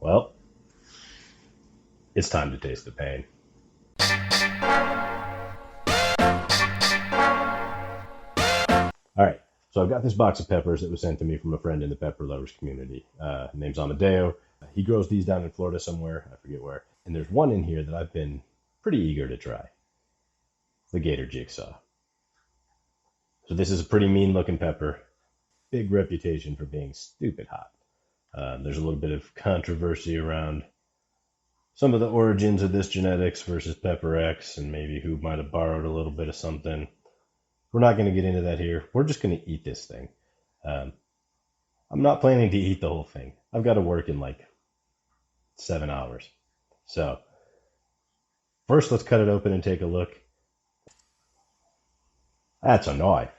Well, it's time to taste the pain. All right, so I've got this box of peppers that was sent to me from a friend in the pepper lovers community. Name's Amadeo. He grows these down in Florida somewhere, I forget where. And there's one in here that I've been pretty eager to try. The Gator Jigsaw. So this is a pretty mean looking pepper. Big reputation for being stupid hot. There's a little bit of controversy around some of the origins of this genetics versus Pepper X and maybe who might have borrowed a little bit of something. We're not going to get into that here. We're just going to eat this thing. I'm not planning to eat the whole thing. I've got to work in like 7 hours. So first, let's cut it open and take a look. That's a knife.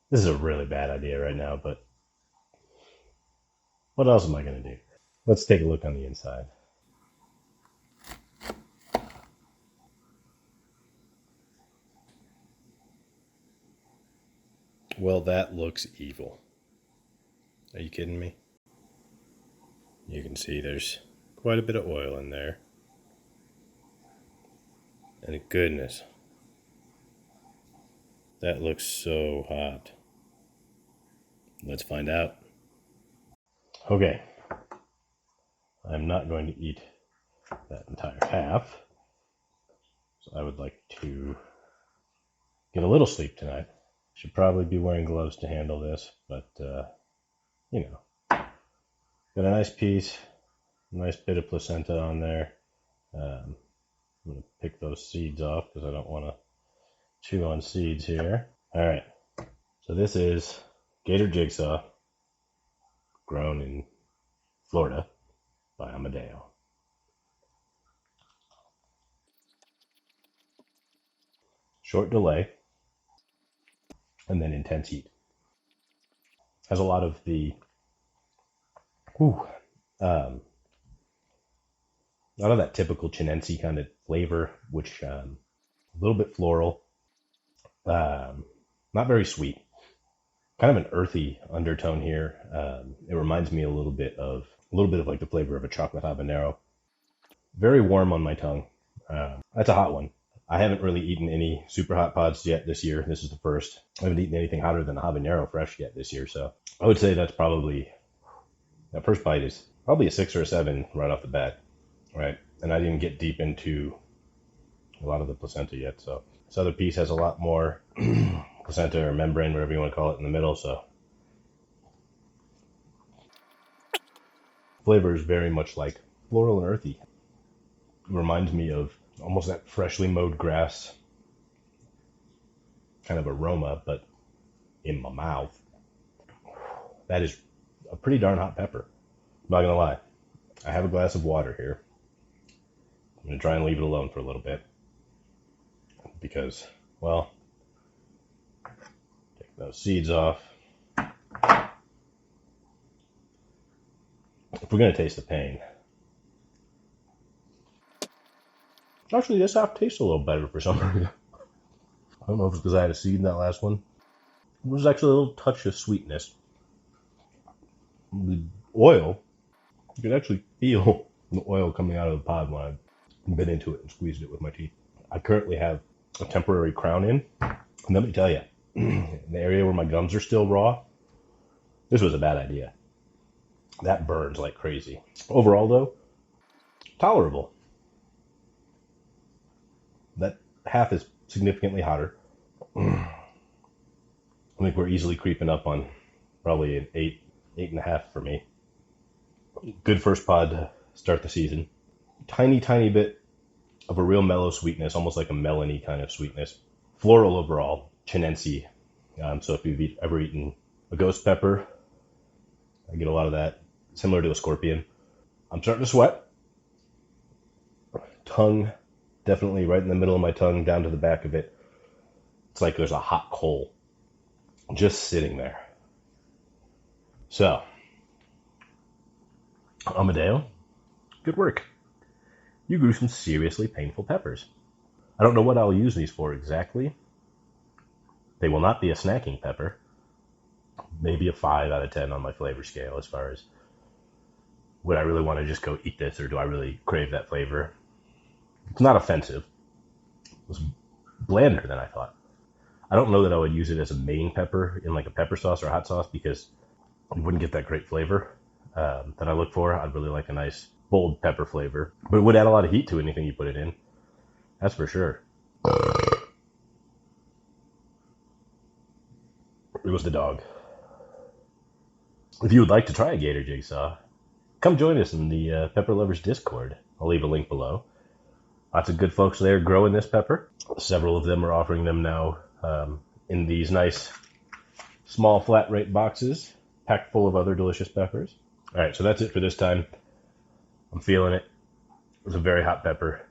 This is a really bad idea right now, but what else am I going to do? Let's take a look on the inside. Well, that looks evil. Are you kidding me? You can see there's quite a bit of oil in there. And goodness, that looks so hot. Let's find out. Okay, I'm not going to eat that entire half. So I would like to get a little sleep tonight. Should probably be wearing gloves to handle this, but you know, got a nice piece, a nice bit of placenta on there. I'm going to pick those seeds off because I don't want to chew on seeds here. All right, so this is Gator Jigsaw, grown in Florida by Amadeo. Short delay, and then intense heat. Has a lot of the, a lot of that typical chinense kind of flavor, which a little bit floral, not very sweet. Kind of an earthy undertone here. It reminds me a little bit of like the flavor of a chocolate habanero. Very warm on my tongue. That's a hot one. I haven't really eaten any super hot pods yet this year. This is the first. I haven't eaten anything hotter than a habanero fresh yet this year. So I would say that first bite is probably a 6 or a 7 right off the bat. Right. And I didn't get deep into a lot of the placenta yet. So this other piece has a lot more placenta or membrane, whatever you want to call it, in the middle. So flavor is very much like floral and earthy. It reminds me of almost that freshly mowed grass kind of aroma, but in my mouth. That is a pretty darn hot pepper. I'm not gonna lie. I have a glass of water here. I'm gonna try and leave it alone for a little bit because, well, take those seeds off. If we're gonna taste the pain, actually, this half tastes a little better for some reason. I don't know if it's because I had a seed in that last one. There's actually a little touch of sweetness. The oil, you can actually feel the oil coming out of the pod when I bit into it and squeezed it with my teeth. I currently have a temporary crown in. And let me tell you, in the area where my gums are still raw, this was a bad idea. That burns like crazy. Overall, though, tolerable. That half is significantly hotter. I think we're easily creeping up on probably an 8.5 for me. Good first pod to start the season. Tiny bit of a real mellow sweetness, almost like a melony kind of sweetness. Floral overall, chinense. So if you've ever eaten a ghost pepper, I get a lot of that, similar to a scorpion. I'm starting to sweat. Tongue, definitely right in the middle of my tongue, down to the back of it. It's like there's a hot coal just sitting there. So, Amadeo, good work. You grew some seriously painful peppers. I don't know what I'll use these for exactly. They will not be a snacking pepper. Maybe a 5 out of 10 on my flavor scale as far as would I really want to just go eat this, or do I really crave that flavor? It's not offensive. It was blander than I thought. I don't know that I would use it as a main pepper in like a pepper sauce or hot sauce, because you wouldn't get that great flavor that I look for. I'd really like a nice bold pepper flavor, but it would add a lot of heat to anything you put it in. That's for sure. It was the dog. If you would like to try a Gator Jigsaw, come join us in the Pepper Lovers Discord. I'll leave a link below. Lots of good folks there growing this pepper. Several of them are offering them now in these nice small flat rate boxes, packed full of other delicious peppers. All right, so that's it for this time. I'm feeling it. It was a very hot pepper.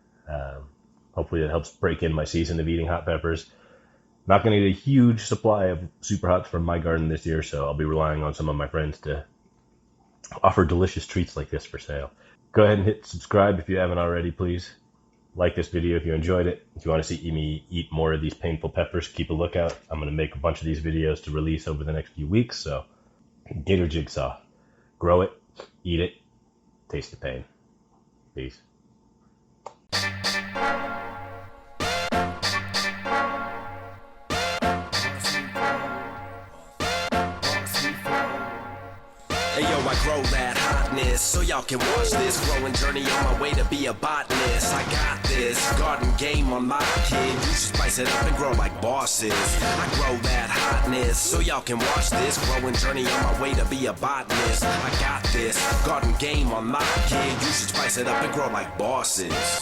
Hopefully it helps break in my season of eating hot peppers. Not going to get a huge supply of super hots from my garden this year, so I'll be relying on some of my friends to offer delicious treats like this for sale. Go ahead and hit subscribe if you haven't already, please. Like this video if you enjoyed it. If you want to see me eat more of these painful peppers, keep a lookout. I'm going to make a bunch of these videos to release over the next few weeks, so Gator Jigsaw. Grow it, eat it, taste the pain. Peace. Hey yo, I grow that hotness so y'all can watch this growing journey on my way to be a botanist. I got this garden game on my kid. You should spice it up and grow like bosses. I grow that hotness so y'all can watch this growing journey on my way to be a botanist. I got this garden game on my kid. You should spice it up and grow like bosses.